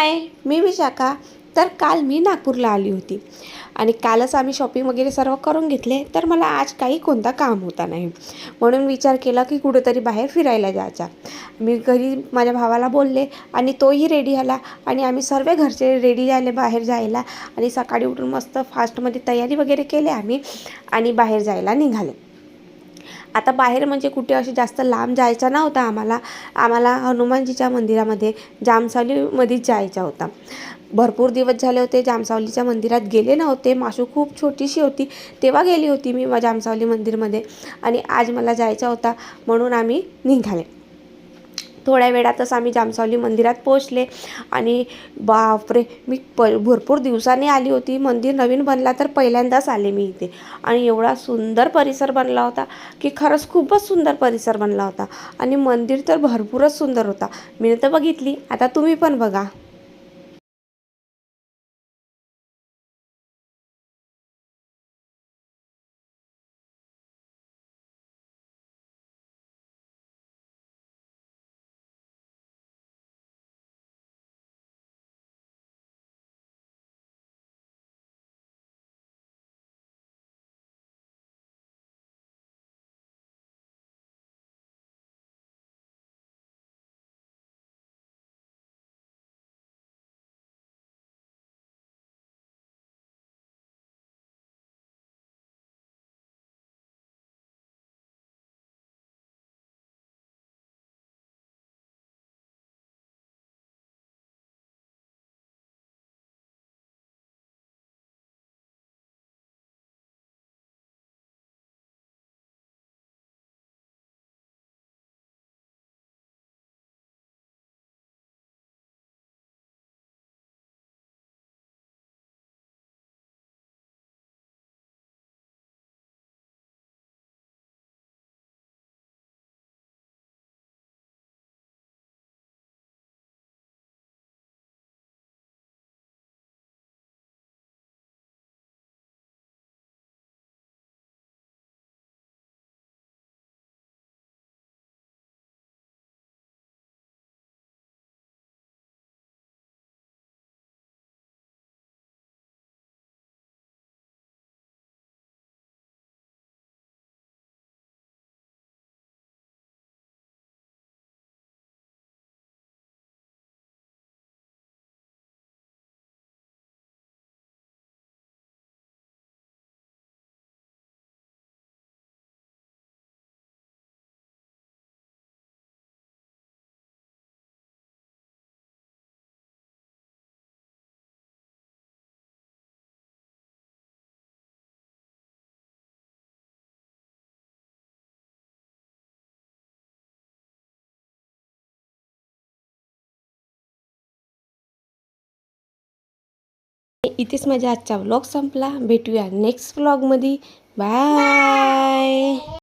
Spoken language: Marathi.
हाय, मी विशाखा. तर काल मी नागपूरला आली होती आणि कालच आम्ही शॉपिंग वगैरे सर्व करून घेतले. तर मला आज काही कोणता काम होता नाही, म्हणून विचार केला की कुठेतरी बाहेर फिरायला जायचा. मी घरी माझ्या भावाला बोलले आणि तोही रेडी झाला आणि आम्ही सर्व घरचे रेडी झाले बाहेर जायला. आणि सकाळी उठून मस्त फास्टमध्ये तयारी वगैरे केली आम्ही आणि बाहेर जायला निघाले. आता बाहेर म्हणजे कुठे असे जास्त लांब जायचं नव्हता आम्हाला हनुमानजीच्या मंदिरामध्ये जामसावलीमध्येच जायचा होता. भरपूर दिवस झाले होते जामसावलीच्या मंदिरात गेले नव्हते. माशू खूप छोटीशी होती तेव्हा गेली होती मी जामसावली मंदिरमध्ये, आणि आज मला जायचा होता म्हणून आम्ही निघाले. थोड्या वेळातच आम्ही जामसावली मंदिरात पोचले. आणि बापरे, मी भरपूर दिवसांनी आली होती. मंदिर नवीन बनला तर पहिल्यांदाच आले मी इथे. आणि एवढा सुंदर परिसर बनला होता की खरंच खूपच सुंदर परिसर बनला होता. आणि मंदिर तर भरपूरच सुंदर होता. मी तर बघितली, आता तुम्ही पण बघा. इथेच माझा आजचा व्लॉग संपला. भेटूया नेक्स्ट व्लॉगमध्ये. बाय.